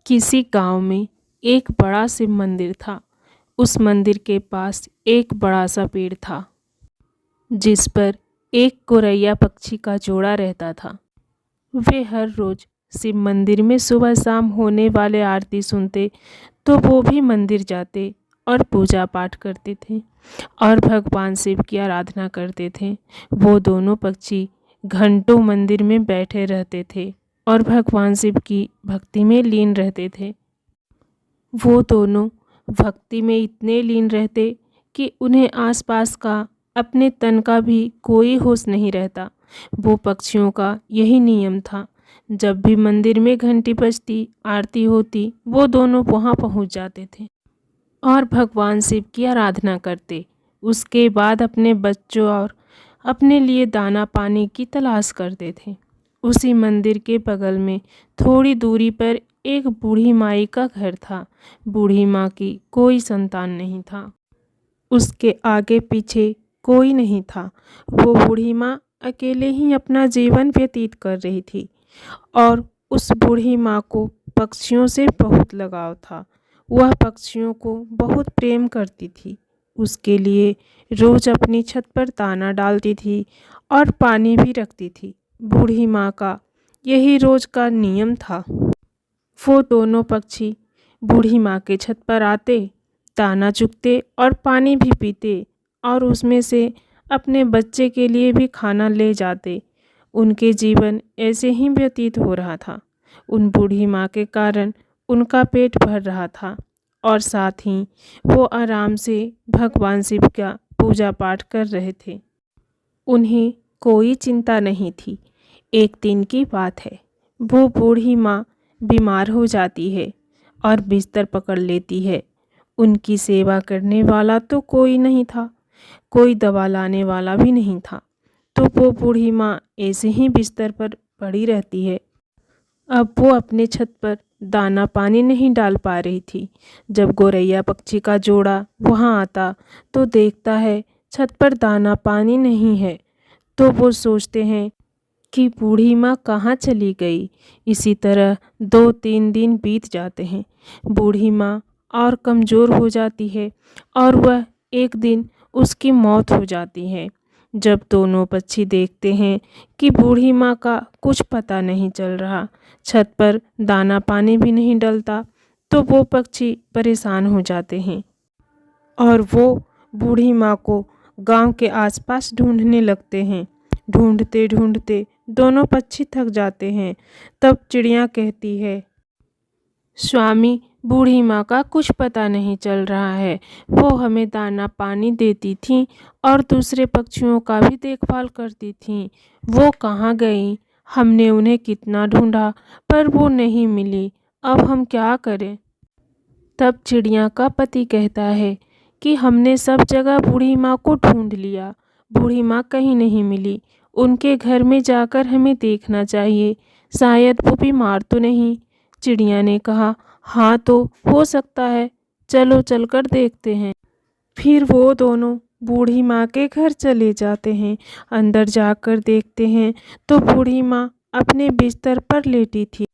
किसी गांव में एक बड़ा शिव मंदिर था। उस मंदिर के पास एक बड़ा सा पेड़ था जिस पर एक गोरैया पक्षी का जोड़ा रहता था। वे हर रोज शिव मंदिर में सुबह शाम होने वाले आरती सुनते तो वो भी मंदिर जाते और पूजा पाठ करते थे और भगवान शिव की आराधना करते थे। वो दोनों पक्षी घंटों मंदिर में बैठे रहते थे और भगवान शिव की भक्ति में लीन रहते थे। वो दोनों भक्ति में इतने लीन रहते कि उन्हें आसपास का अपने तन का भी कोई होश नहीं रहता। वो पक्षियों का यही नियम था। जब भी मंदिर में घंटी बजती, आरती होती, वो दोनों वहाँ पहुँच जाते थे और भगवान शिव की आराधना करते। उसके बाद अपने बच्चों और अपने लिए दाना पानी की तलाश करते थे। उसी मंदिर के बगल में थोड़ी दूरी पर एक बूढ़ी माई का घर था। बूढ़ी माँ की कोई संतान नहीं था। उसके आगे पीछे कोई नहीं था। वो बूढ़ी माँ अकेले ही अपना जीवन व्यतीत कर रही थी और उस बूढ़ी माँ को पक्षियों से बहुत लगाव था। वह पक्षियों को बहुत प्रेम करती थी। उसके लिए रोज अपनी छत पर दाना डालती थी और पानी भी रखती थी। बूढ़ी माँ का यही रोज का नियम था। वो दोनों पक्षी बूढ़ी माँ के छत पर आते, दाना चुगते और पानी भी पीते और उसमें से अपने बच्चे के लिए भी खाना ले जाते। उनके जीवन ऐसे ही व्यतीत हो रहा था। उन बूढ़ी माँ के कारण उनका पेट भर रहा था और साथ ही वो आराम से भगवान शिव का पूजा पाठ कर रहे थे। उन्हें कोई चिंता नहीं थी। एक दिन की बात है, वो बूढ़ी माँ बीमार हो जाती है और बिस्तर पकड़ लेती है। उनकी सेवा करने वाला तो कोई नहीं था, कोई दवा लाने वाला भी नहीं था। तो वो बूढ़ी माँ ऐसे ही बिस्तर पर पड़ी रहती है। अब वो अपने छत पर दाना पानी नहीं डाल पा रही थी। जब गोरैया पक्षी का जोड़ा वहाँ आता तो देखता है छत पर दाना पानी नहीं है। तो वो सोचते हैं कि बूढ़ी माँ कहाँ चली गई। इसी तरह 2-3 दिन बीत जाते हैं। बूढ़ी माँ और कमज़ोर हो जाती है और वह एक दिन उसकी मौत हो जाती है। जब दोनों पक्षी देखते हैं कि बूढ़ी माँ का कुछ पता नहीं चल रहा, छत पर दाना पानी भी नहीं डलता, तो वो पक्षी परेशान हो जाते हैं और वो बूढ़ी माँ को गांव के आसपास ढूंढने लगते हैं। ढूंढते ढूंढते दोनों पक्षी थक जाते हैं। तब चिड़िया कहती है, स्वामी, बूढ़ी माँ का कुछ पता नहीं चल रहा है। वो हमें दाना पानी देती थी और दूसरे पक्षियों का भी देखभाल करती थी। वो कहाँ गई? हमने उन्हें कितना ढूंढा पर वो नहीं मिली। अब हम क्या करें? तब चिड़िया का पति कहता है कि हमने सब जगह बूढ़ी माँ को ढूंढ लिया, बूढ़ी माँ कहीं नहीं मिली। उनके घर में जाकर हमें देखना चाहिए, शायद वो बीमार तो नहीं। चिड़िया ने कहा, हाँ तो हो सकता है, चलो चलकर देखते हैं। फिर वो दोनों बूढ़ी माँ के घर चले जाते हैं। अंदर जाकर देखते हैं तो बूढ़ी माँ अपने बिस्तर पर लेटी थी।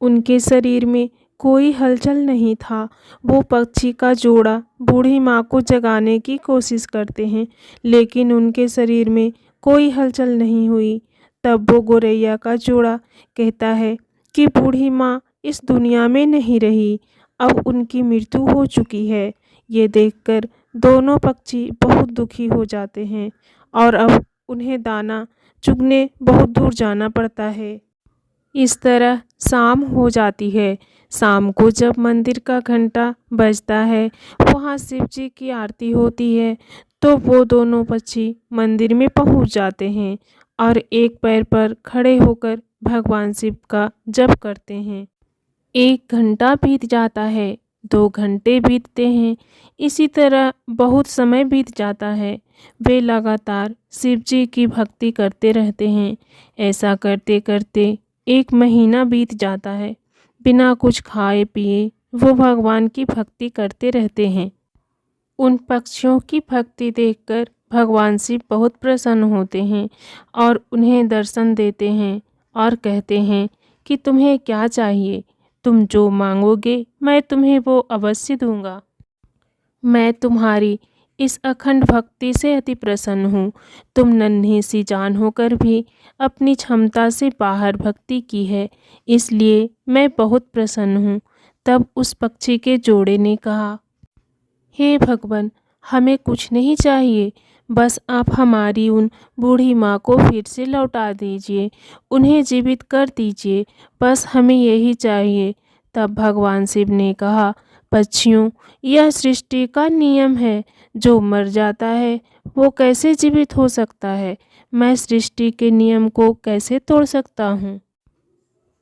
उनके शरीर में कोई हलचल नहीं था। वो पक्षी का जोड़ा बूढ़ी माँ को जगाने की कोशिश करते हैं, लेकिन उनके शरीर में कोई हलचल नहीं हुई। तब वो गोरैया का जोड़ा कहता है कि बूढ़ी माँ इस दुनिया में नहीं रही, अब उनकी मृत्यु हो चुकी है। ये देखकर दोनों पक्षी बहुत दुखी हो जाते हैं और अब उन्हें दाना चुगने बहुत दूर जाना पड़ता है। इस तरह शाम हो जाती है। शाम को जब मंदिर का घंटा बजता है, वहाँ शिव जी की आरती होती है, तो वो दोनों पक्षी मंदिर में पहुँच जाते हैं और एक पैर पर खड़े होकर भगवान शिव का जप करते हैं। 1 घंटा बीत जाता है, 2 घंटे बीतते हैं। इसी तरह बहुत समय बीत जाता है। वे लगातार शिव जी की भक्ति करते रहते हैं। ऐसा करते करते 1 महीना बीत जाता है। बिना कुछ खाए पिए वो भगवान की भक्ति करते रहते हैं। उन पक्षियों की भक्ति देखकर भगवान शिव बहुत प्रसन्न होते हैं और उन्हें दर्शन देते हैं और कहते हैं कि तुम्हें क्या चाहिए, तुम जो मांगोगे मैं तुम्हें वो अवश्य दूंगा। मैं तुम्हारी इस अखंड भक्ति से अति प्रसन्न हूँ। तुम नन्ही सी जान होकर भी अपनी क्षमता से बाहर भक्ति की है, इसलिए मैं बहुत प्रसन्न हूँ। तब उस पक्षी के जोड़े ने कहा, हे भगवान, हमें कुछ नहीं चाहिए, बस आप हमारी उन बूढ़ी माँ को फिर से लौटा दीजिए, उन्हें जीवित कर दीजिए, बस हमें यही चाहिए। तब भगवान शिव ने कहा, पक्षियों, यह सृष्टि का नियम है, जो मर जाता है वो कैसे जीवित हो सकता है? मैं सृष्टि के नियम को कैसे तोड़ सकता हूँ?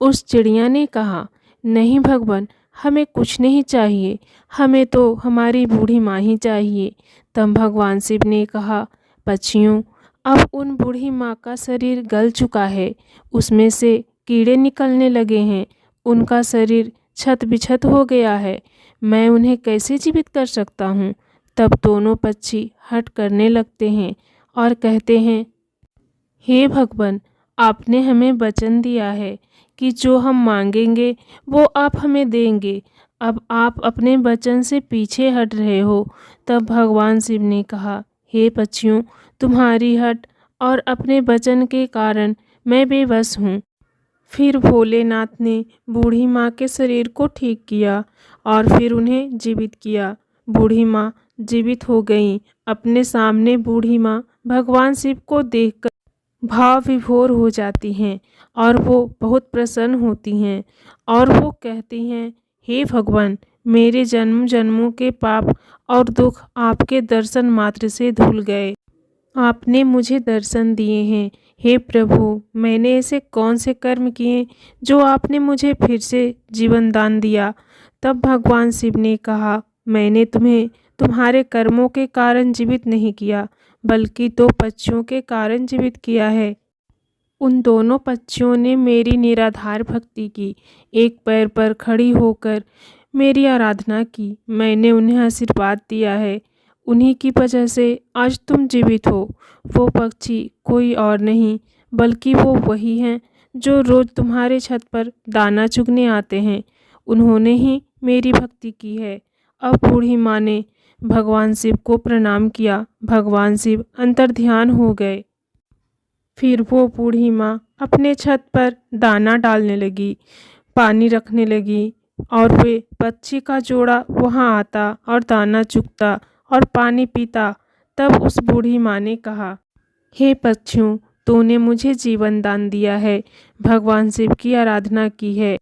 उस चिड़िया ने कहा, नहीं भगवान, हमें कुछ नहीं चाहिए, हमें तो हमारी बूढ़ी माँ ही चाहिए। तब भगवान शिव ने कहा, पक्षियों, अब उन बूढ़ी माँ का शरीर गल चुका है, उसमें से कीड़े निकलने लगे हैं, उनका शरीर छत बिछत हो गया है, मैं उन्हें कैसे जीवित कर सकता हूँ? तब दोनों पक्षी हट करने लगते हैं और कहते हैं, हे भगवान, आपने हमें वचन दिया है कि जो हम मांगेंगे वो आप हमें देंगे, अब आप अपने वचन से पीछे हट रहे हो। तब भगवान शिव ने कहा, हे पक्षियों, तुम्हारी हट और अपने वचन के कारण मैं बेबस हूँ। फिर भोलेनाथ ने बूढ़ी माँ के शरीर को ठीक किया और फिर उन्हें जीवित किया। बूढ़ी माँ जीवित हो गईं। अपने सामने बूढ़ी माँ भगवान शिव को देखकर भाव विभोर हो जाती हैं और वो बहुत प्रसन्न होती हैं और वो कहती हैं, हे भगवान, मेरे जन्म जन्मों के पाप और दुख आपके दर्शन मात्र से धुल गए। आपने मुझे दर्शन दिए हैं। हे प्रभु, मैंने ऐसे कौन से कर्म किए जो आपने मुझे फिर से जीवन दान दिया? तब भगवान शिव ने कहा, मैंने तुम्हें तुम्हारे कर्मों के कारण जीवित नहीं किया, बल्कि दो पक्षियों के कारण जीवित किया है। उन दोनों पक्षियों ने मेरी निराधार भक्ति की, एक पैर पर खड़ी होकर मेरी आराधना की। मैंने उन्हें आशीर्वाद दिया है, उन्हीं की वजह से आज तुम जीवित हो। वो पक्षी कोई और नहीं, बल्कि वो वही हैं जो रोज़ तुम्हारे छत पर दाना चुगने आते हैं। उन्होंने ही मेरी भक्ति की है। अब बूढ़ी माँ ने भगवान शिव को प्रणाम किया। भगवान शिव अंतर्ध्यान हो गए। फिर वो बूढ़ी माँ अपने छत पर दाना डालने लगी, पानी रखने लगी और वे पक्षी का जोड़ा वहाँ आता और दाना चुगता और पानी पीता। तब उस बूढ़ी माँ ने कहा, हे पक्षियों, तूने मुझे जीवन दान दिया है, भगवान शिव की आराधना की है,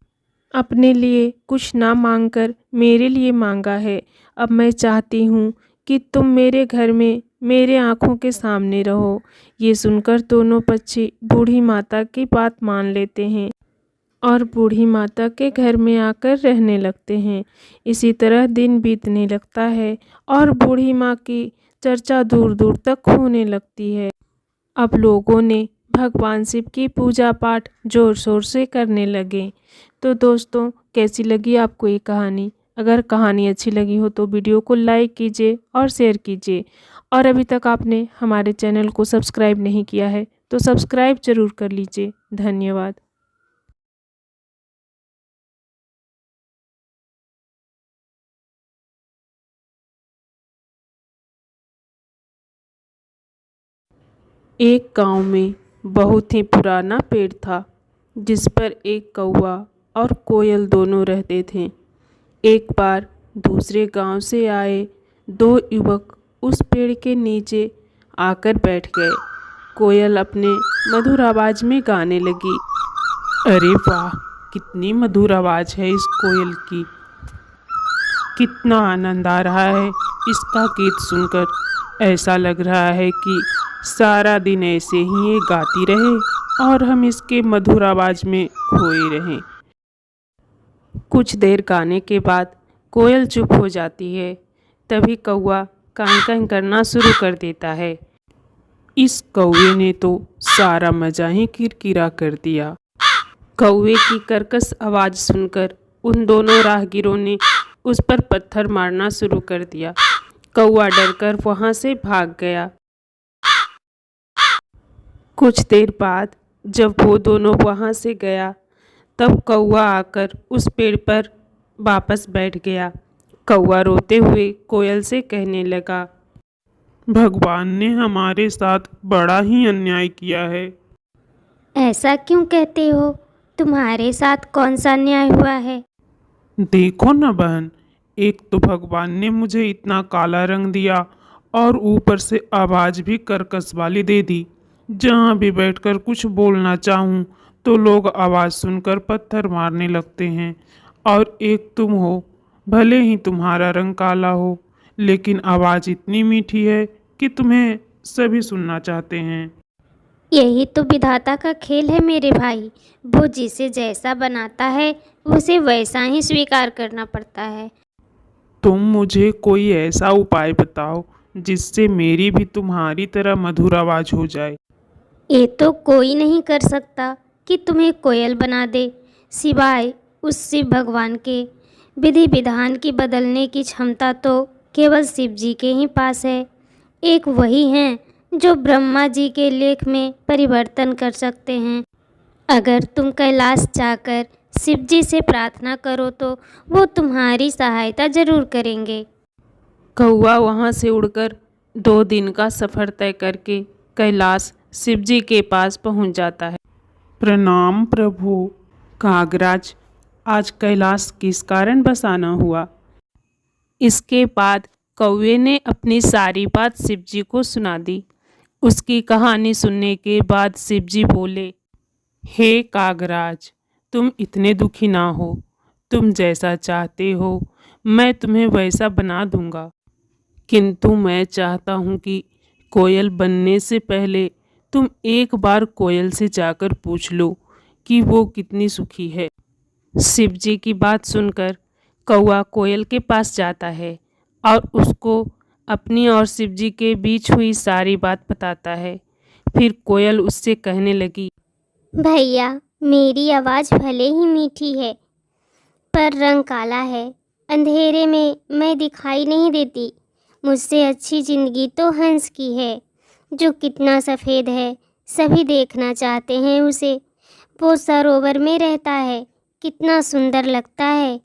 अपने लिए कुछ ना मांगकर मेरे लिए मांगा है। अब मैं चाहती हूँ कि तुम मेरे घर में मेरे आँखों के सामने रहो। ये सुनकर दोनों पक्षी बूढ़ी माता की बात मान लेते हैं और बूढ़ी माता के घर में आकर रहने लगते हैं। इसी तरह दिन बीतने लगता है और बूढ़ी माँ की चर्चा दूर दूर तक होने लगती है। अब लोगों ने भगवान शिव की पूजा पाठ जोर शोर से करने लगे। तो दोस्तों, कैसी लगी आपको ये कहानी? अगर कहानी अच्छी लगी हो तो वीडियो को लाइक कीजिए और शेयर कीजिए। और अभी तक आपने हमारे चैनल को सब्सक्राइब नहीं किया है तो सब्सक्राइब जरूर कर लीजिए। धन्यवाद। एक गांव में बहुत ही पुराना पेड़ था, जिस पर एक कौवा और कोयल दोनों रहते थे। एक बार दूसरे गांव से आए दो युवक उस पेड़ के नीचे आकर बैठ गए। कोयल अपने मधुर आवाज में गाने लगी। अरे वाह, कितनी मधुर आवाज है इस कोयल की। कितना आनंद आ रहा है इसका गीत सुनकर। ऐसा लग रहा है कि सारा दिन ऐसे ही ये गाती रहे और हम इसके मधुर आवाज में खोए रहें। कुछ देर गाने के बाद कोयल चुप हो जाती है। तभी कौवा कां कां करना शुरू कर देता है। इस कौवे ने तो सारा मजा ही किरकिरा कर दिया। कौवे की कर्कश आवाज़ सुनकर उन दोनों राहगीरों ने उस पर पत्थर मारना शुरू कर दिया। कौवा डरकर वहाँ से भाग गया। कुछ देर बाद जब वो दोनों वहाँ से गया तब कौवा आकर उस पेड़ पर वापस बैठ गया। कौवा रोते हुए कोयल से कहने लगा, भगवान ने हमारे साथ बड़ा ही अन्याय किया है। ऐसा क्यों कहते हो? तुम्हारे साथ कौन सा अन्याय हुआ है? देखो न बहन, एक तो भगवान ने मुझे इतना काला रंग दिया और ऊपर से आवाज़ भी कर्कश वाली दे दी। जहाँ भी बैठकर कुछ बोलना चाहूँ तो लोग आवाज़ सुनकर पत्थर मारने लगते हैं। और एक तुम हो, भले ही तुम्हारा रंग काला हो, लेकिन आवाज़ इतनी मीठी है कि तुम्हें सभी सुनना चाहते हैं। यही तो विधाता का खेल है मेरे भाई। वो जिसे जैसा बनाता है उसे वैसा ही स्वीकार करना पड़ता है। तुम मुझे कोई ऐसा उपाय बताओ जिससे मेरी भी तुम्हारी तरह मधुर आवाज़ हो जाए। ये तो कोई नहीं कर सकता कि तुम्हें कोयल बना दे, सिवाय उस शिव भगवान के। विधि विधान की बदलने की क्षमता तो केवल शिव जी के ही पास है। एक वही हैं जो ब्रह्मा जी के लेख में परिवर्तन कर सकते हैं। अगर तुम कैलाश जाकर शिव जी से प्रार्थना करो तो वो तुम्हारी सहायता जरूर करेंगे। कौवा वहाँ से उड़कर 2 दिन का सफ़र तय करके कैलाश शिव जी के पास पहुँच जाता है। प्रणाम प्रभु। कागराज, आज कैलाश किस कारण बसाना हुआ? इसके बाद कौवे ने अपनी सारी बात शिव जी को सुना दी। उसकी कहानी सुनने के बाद शिव जी बोले, हे कागराज, तुम इतने दुखी ना हो। तुम जैसा चाहते हो मैं तुम्हें वैसा बना दूंगा, किंतु मैं चाहता हूँ कि कोयल बनने से पहले तुम एक बार कोयल से जाकर पूछ लो कि वो कितनी सुखी है। शिव जी की बात सुनकर कौवा कोयल के पास जाता है और उसको अपनी और शिव जी के बीच हुई सारी बात बताता है। फिर कोयल उससे कहने लगी, भैया, मेरी आवाज़ भले ही मीठी है पर रंग काला है। अंधेरे में मैं दिखाई नहीं देती। मुझसे अच्छी जिंदगी तो हंस की है, जो कितना सफ़ेद है। सभी देखना चाहते हैं उसे। वो सरोवर में रहता है, कितना सुंदर लगता है।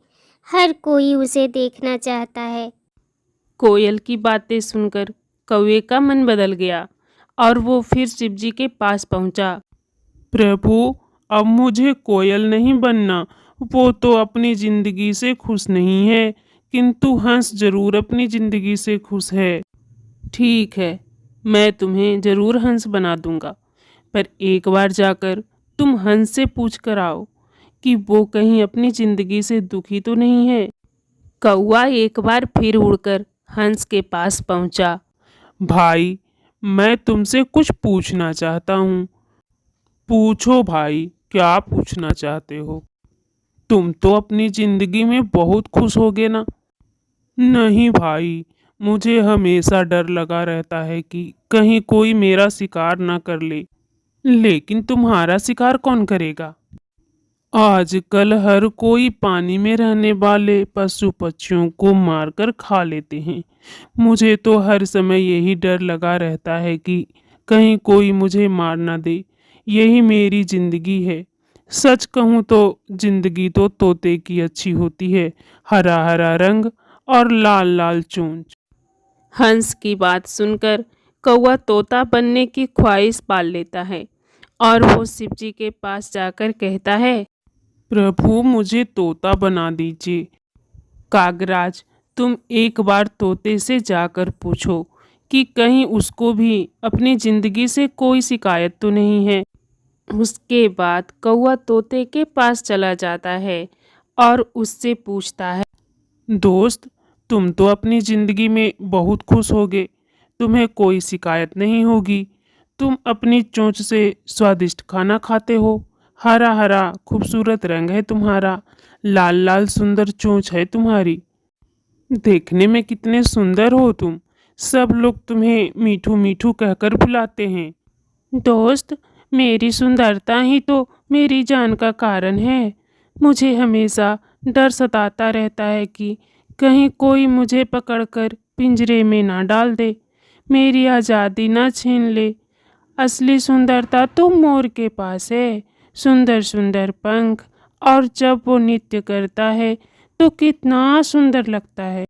हर कोई उसे देखना चाहता है। कोयल की बातें सुनकर कौवे का मन बदल गया और वो फिर शिव जी के पास पहुंचा। प्रभु, अब मुझे कोयल नहीं बनना। वो तो अपनी जिंदगी से खुश नहीं है, किंतु हंस जरूर अपनी जिंदगी से खुश है। ठीक है, मैं तुम्हें जरूर हंस बना दूंगा, पर एक बार जाकर तुम हंस से पूछ कर आओ कि वो कहीं अपनी जिंदगी से दुखी तो नहीं है। कौवा एक बार फिर उड़कर हंस के पास पहुंचा। भाई, मैं तुमसे कुछ पूछना चाहता हूँ। पूछो भाई, क्या पूछना चाहते हो? तुम तो अपनी जिंदगी में बहुत खुश होगे ना? नहीं भाई, मुझे हमेशा डर लगा रहता है कि कहीं कोई मेरा शिकार ना कर ले। लेकिन तुम्हारा शिकार कौन करेगा? आजकल हर कोई पानी में रहने वाले पशु पक्षियों को मारकर खा लेते हैं। मुझे तो हर समय यही डर लगा रहता है कि कहीं कोई मुझे मार ना दे। यही मेरी जिंदगी है। सच कहूँ तो जिंदगी तो तोते की अच्छी होती है, हरा हरा रंग और लाल लाल चोंच। हंस की बात सुनकर कौवा तोता बनने की ख्वाहिश पाल लेता है और वो शिव जी के पास जाकर कहता है, प्रभु, मुझे तोता बना दीजिए। कागराज, तुम एक बार तोते से जाकर पूछो कि कहीं उसको भी अपनी जिंदगी से कोई शिकायत तो नहीं है। उसके बाद कौवा तोते के पास चला जाता है और उससे पूछता है, दोस्त, तुम तो अपनी जिंदगी में बहुत खुश होगे। तुम्हें कोई शिकायत नहीं होगी। तुम अपनी चोंच से स्वादिष्ट खाना खाते हो। हरा हरा खूबसूरत रंग है तुम्हारा, लाल लाल सुंदर चोंच है तुम्हारी। देखने में कितने सुंदर हो तुम। सब लोग तुम्हें मीठू मीठू कहकर बुलाते हैं। दोस्त, मेरी सुंदरता ही तो मेरी जान का कारण है। मुझे हमेशा डर सताता रहता है कि कहीं कोई मुझे पकड़कर पिंजरे में ना डाल दे, मेरी आज़ादी ना छीन ले। असली सुंदरता तो मोर के पास है, सुंदर सुंदर पंख और जब वो नृत्य करता है तो कितना सुंदर लगता है।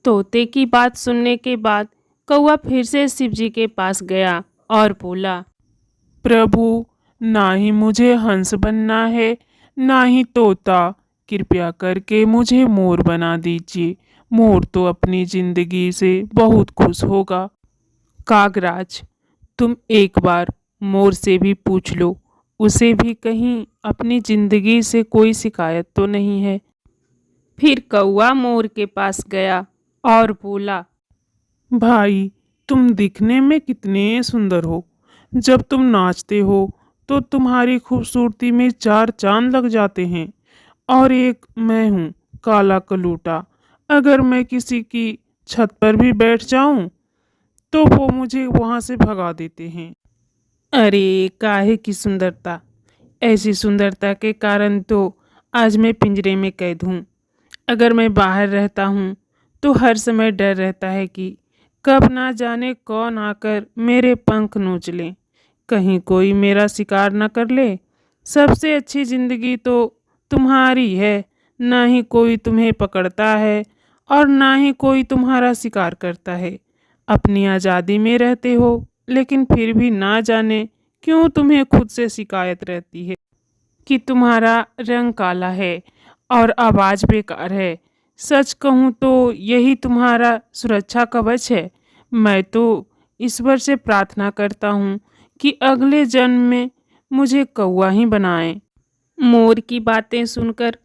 तोते की बात सुनने के बाद कौआ फिर से शिव जी के पास गया और बोला, प्रभु, ना ही मुझे हंस बनना है, ना ही तोता। कृपया करके मुझे मोर बना दीजिए। मोर तो अपनी जिंदगी से बहुत खुश होगा। कागराज, तुम एक बार मोर से भी पूछ लो, उसे भी कहीं अपनी जिंदगी से कोई शिकायत तो नहीं है। फिर कौआ मोर के पास गया और बोला, भाई, तुम दिखने में कितने सुंदर हो। जब तुम नाचते हो तो तुम्हारी खूबसूरती में चार चांद लग जाते हैं। और एक मैं हूँ, काला कलूटा। अगर मैं किसी की छत पर भी बैठ जाऊं तो वो मुझे वहां से भगा देते हैं। अरे काहे की सुंदरता, ऐसी सुंदरता के कारण तो आज मैं पिंजरे में कैद हूँ। अगर मैं बाहर रहता हूँ तो हर समय डर रहता है कि कब ना जाने कौन आकर मेरे पंख नोच ले, कहीं कोई मेरा शिकार न कर ले। सबसे अच्छी जिंदगी तो तुम्हारी है, ना ही कोई तुम्हें पकड़ता है और ना ही कोई तुम्हारा शिकार करता है। अपनी आज़ादी में रहते हो, लेकिन फिर भी ना जाने क्यों तुम्हें खुद से शिकायत रहती है कि तुम्हारा रंग काला है और आवाज़ बेकार है। सच कहूँ तो यही तुम्हारा सुरक्षा कवच है। मैं तो ईश्वर से प्रार्थना करता हूँ कि अगले जन्म में मुझे कौआ ही बनाए। मोर की बातें सुनकर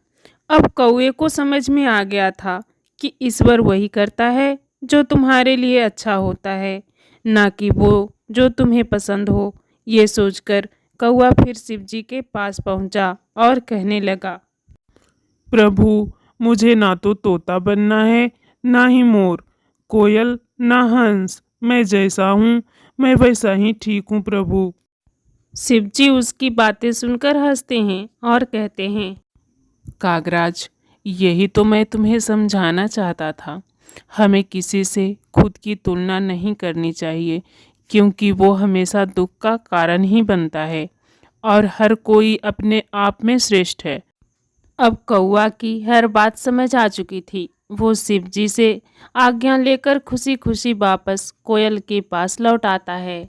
अब कौए को समझ में आ गया था कि ईश्वर वही करता है जो तुम्हारे लिए अच्छा होता है, ना कि वो जो तुम्हें पसंद हो। ये सोचकर कौआ फिर शिव जी के पास पहुंचा और कहने लगा, प्रभु, मुझे ना तो तोता बनना है, ना ही मोर, कोयल, ना हंस। मैं जैसा हूँ मैं वैसा ही ठीक हूँ प्रभु। शिव जी उसकी बातें सुनकर हंसते हैं और कहते हैं, कागराज, यही तो मैं तुम्हें समझाना चाहता था। हमें किसी से खुद की तुलना नहीं करनी चाहिए, क्योंकि वो हमेशा दुख का कारण ही बनता है और हर कोई अपने आप में श्रेष्ठ है। अब कौआ की हर बात समझ आ चुकी थी। वो शिव जी से आज्ञा लेकर खुशी खुशी वापस कोयल के पास लौट आता है।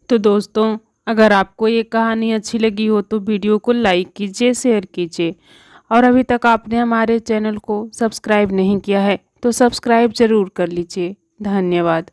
तो दोस्तों, अगर आपको ये कहानी अच्छी लगी हो तो वीडियो को लाइक कीजिए, शेयर कीजिए, और अभी तक आपने हमारे चैनल को सब्सक्राइब नहीं किया है तो सब्सक्राइब ज़रूर कर लीजिए। धन्यवाद।